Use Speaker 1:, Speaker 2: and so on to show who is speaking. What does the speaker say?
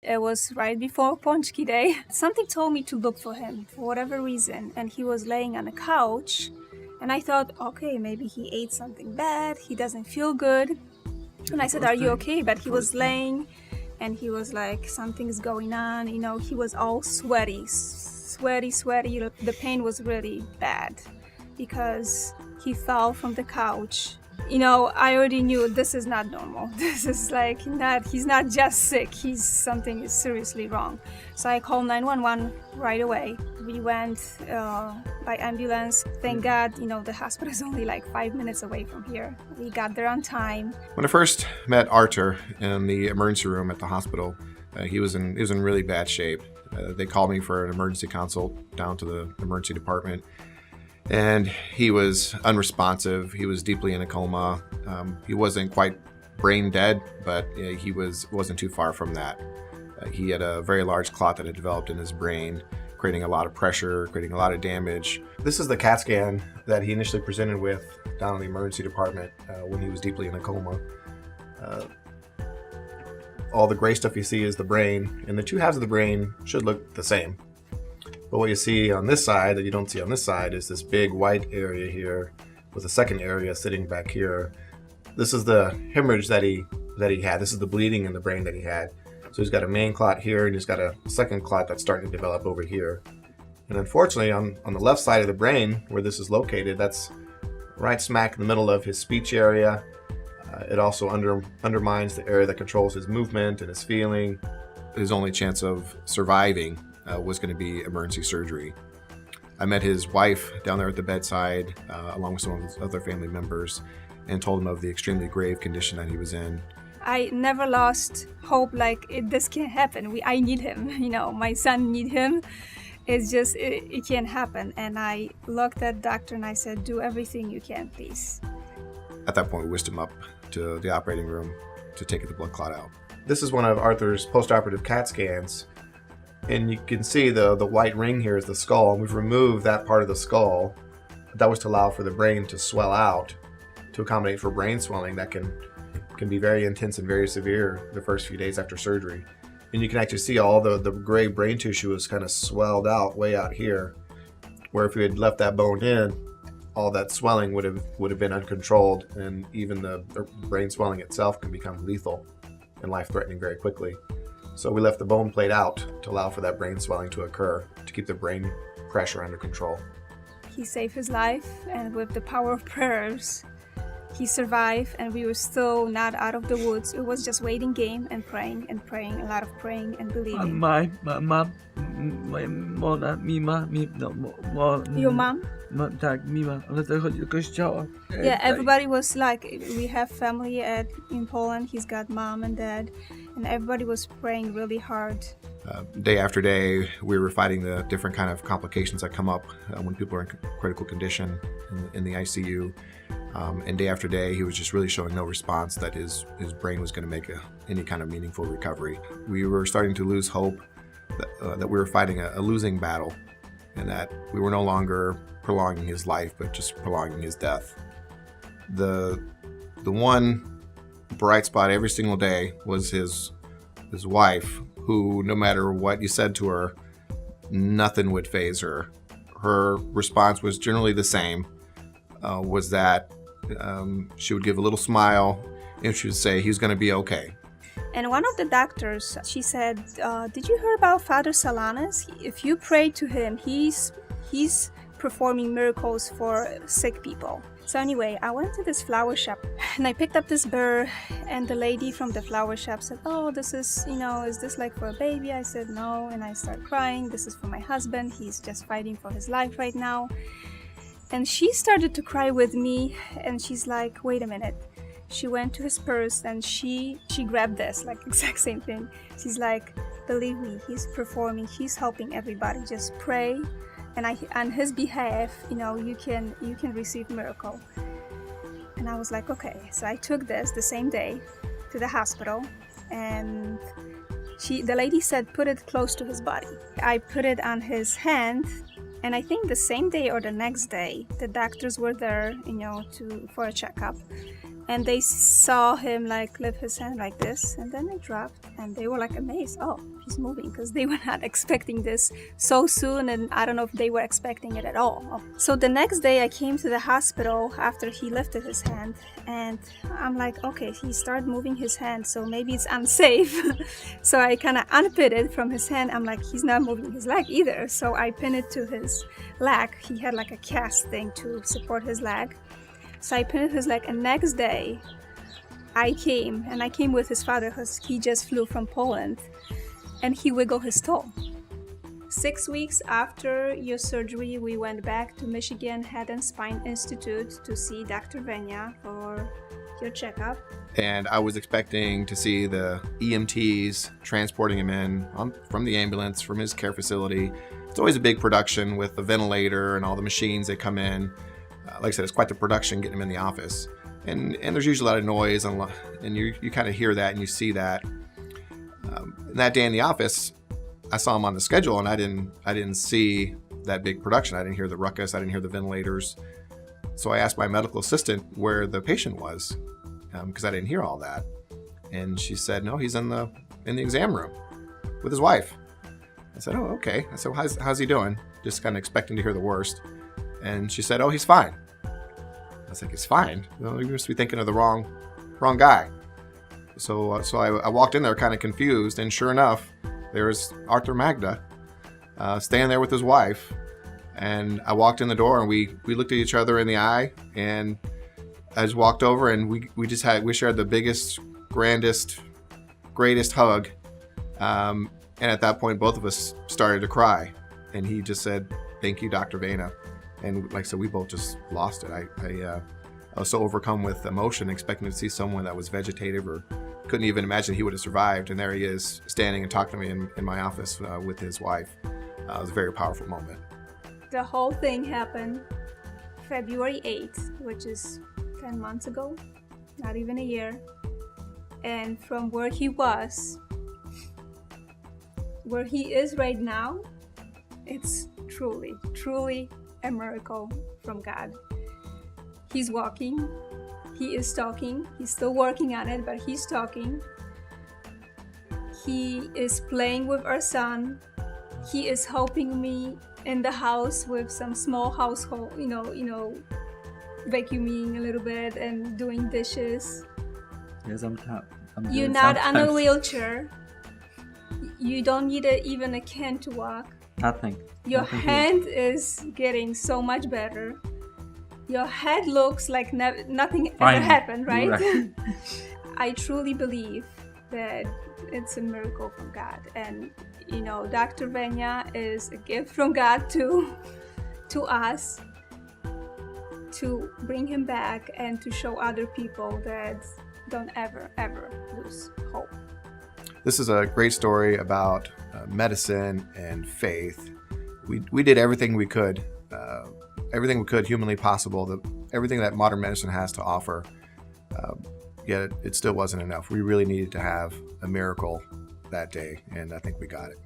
Speaker 1: It was right before Ponchki Day. Something told me to look for him for whatever reason, and he was laying on a couch. And I thought, okay, maybe he ate something bad, he doesn't feel good. And I said, are you okay? But he was laying and he was like, something's going on. He was all sweaty. The pain was really bad because he fell from the couch. I already knew this is not normal. This is like he's not just sick, something is seriously wrong. So I called 911 right away. We went by ambulance. Thank God, the hospital is only like 5 minutes away from here. We got there on time.
Speaker 2: When I first met Artur in the emergency room at the hospital, he was in really bad shape. They called me for an emergency consult down to the emergency department. And he was unresponsive. He was deeply in a coma. He wasn't quite brain dead, but he wasn't too far from that. He had a very large clot that had developed in his brain, creating a lot of pressure, creating a lot of damage. This is the CAT scan that he initially presented with down in the emergency department when he was deeply in a coma. All the gray stuff you see is the brain, and the two halves of the brain should look the same. But what you see on this side that you don't see on this side is this big white area here with a second area sitting back here. This is the hemorrhage that he had. This is the bleeding in the brain that he had. So he's got a main clot here and he's got a second clot that's starting to develop over here. And unfortunately on the left side of the brain where this is located, that's right smack in the middle of his speech area. It also undermines the area that controls his movement and his feeling. His only chance of surviving was going to be emergency surgery. I met his wife down there at the bedside, along with some of his other family members, and told him of the extremely grave condition that he was in.
Speaker 1: I never lost hope, this can't happen. I need him, my son need him. It's just, it can't happen. And I looked at the doctor and I said, do everything you can, please.
Speaker 2: At that point, we whisked him up to the operating room to take the blood clot out. This is one of Arthur's post-operative CAT scans. And you can see the white ring here is the skull, and we've removed that part of the skull. That was to allow for the brain to swell out, to accommodate for brain swelling that can be very intense and very severe the first few days after surgery. And you can actually see all the gray brain tissue is kind of swelled out way out here, where if we had left that bone in, all that swelling would have been uncontrolled, and even the brain swelling itself can become lethal and life-threatening very quickly. So we left the bone plate out to allow for that brain swelling to occur, to keep the brain pressure under control.
Speaker 1: He saved his life, and with the power of prayers, he survived, and we were still not out of the woods. It was just waiting game and praying, a lot of praying and believing. Your mom? Yeah, everybody was like, we have family in Poland. He's got mom and dad, and everybody was praying really hard.
Speaker 2: Day after day, we were fighting the different kind of complications that come up when people are in critical condition in the ICU. And day after day, he was just really showing no response that his brain was going to make any kind of meaningful recovery. We were starting to lose hope that we were fighting a losing battle, and that we were no longer prolonging his life, but just prolonging his death. The one bright spot every single day was his wife, who, no matter what you said to her, nothing would faze her. Her response was generally the same, was that she would give a little smile and she would say, he's going to be okay.
Speaker 1: And one of the doctors, she said, did you hear about Father Salanas? If you pray to him, he's performing miracles for sick people. So anyway, I went to this flower shop and I picked up this burr, and the lady from the flower shop said, oh, this is, is this like for a baby? I said, no. And I started crying. This is for my husband. He's just fighting for his life right now. And she started to cry with me, and she's like, wait a minute. She went to his purse and she grabbed this, like exact same thing. She's like, believe me, he's performing, he's helping everybody. Just pray, and on his behalf, you can receive miracle. And I was like, okay. So I took this the same day to the hospital, and the lady said, put it close to his body. I put it on his hand, and I think the same day or the next day, the doctors were there, for a checkup. and they saw him like lift his hand like this, and then it dropped, and they were like amazed. Oh, he's moving, because they were not expecting this so soon, and I don't know if they were expecting it at all. So the next day I came to the hospital after he lifted his hand, and I'm like, okay, he started moving his hand, so maybe it's unsafe. So I kind of unpinned it from his hand. I'm like, he's not moving his leg either, so I pinned it to his leg. He had like a cast thing to support his leg. So I pinned his leg, and next day I came with his father, because he just flew from Poland, and he wiggled his toe. 6 weeks after your surgery, we went back to Michigan Head and Spine Institute to see Dr. Venya for your checkup.
Speaker 2: And I was expecting to see the EMTs transporting him in from the ambulance, from his care facility. It's always a big production with the ventilator and all the machines that come in. Like I said, it's quite the production getting him in the office. And there's usually a lot of noise, and you kind of hear that and you see that. And that day in the office, I saw him on the schedule, and I didn't see that big production. I didn't hear the ruckus. I didn't hear the ventilators. So I asked my medical assistant where the patient was, because I didn't hear all that. And she said, no, he's in the exam room with his wife. I said, oh, okay. I said, well, how's he doing? Just kind of expecting to hear the worst. And she said, oh, he's fine. I was like, he's fine? Well, you must be thinking of the wrong guy. So I walked in there kind of confused, and sure enough, there's Arthur Magda standing there with his wife. And I walked in the door, and we looked at each other in the eye, and I just walked over, and we shared the biggest, grandest, greatest hug. And at that point, both of us started to cry. And he just said, thank you, Dr. Venya. And like I said, we both just lost it. I was so overcome with emotion, expecting to see someone that was vegetative or couldn't even imagine he would have survived. And there he is, standing and talking to me in my office with his wife. It was a very powerful moment.
Speaker 1: The whole thing happened February 8th, which is 10 months ago, not even a year. And from where he was, where he is right now, it's truly a miracle from God. He's walking, he is talking, he's still working on it, but he's talking. He is playing with our son. He is helping me in the house with some small household, vacuuming a little bit and doing dishes.
Speaker 3: Yes, I'm
Speaker 1: You're not on a wheelchair. You don't need even a cane to walk.
Speaker 3: Nothing.
Speaker 1: Your
Speaker 3: Nothing
Speaker 1: hand is getting so much better. Your head looks like nothing ever happened, right? I truly believe that it's a miracle from God. And, Dr. Venya is a gift from God to us, to bring him back and to show other people that don't ever lose hope.
Speaker 2: This is a great story about medicine and faith. We did everything we could humanly possible, everything that modern medicine has to offer, yet it still wasn't enough. We really needed to have a miracle that day, and I think we got it.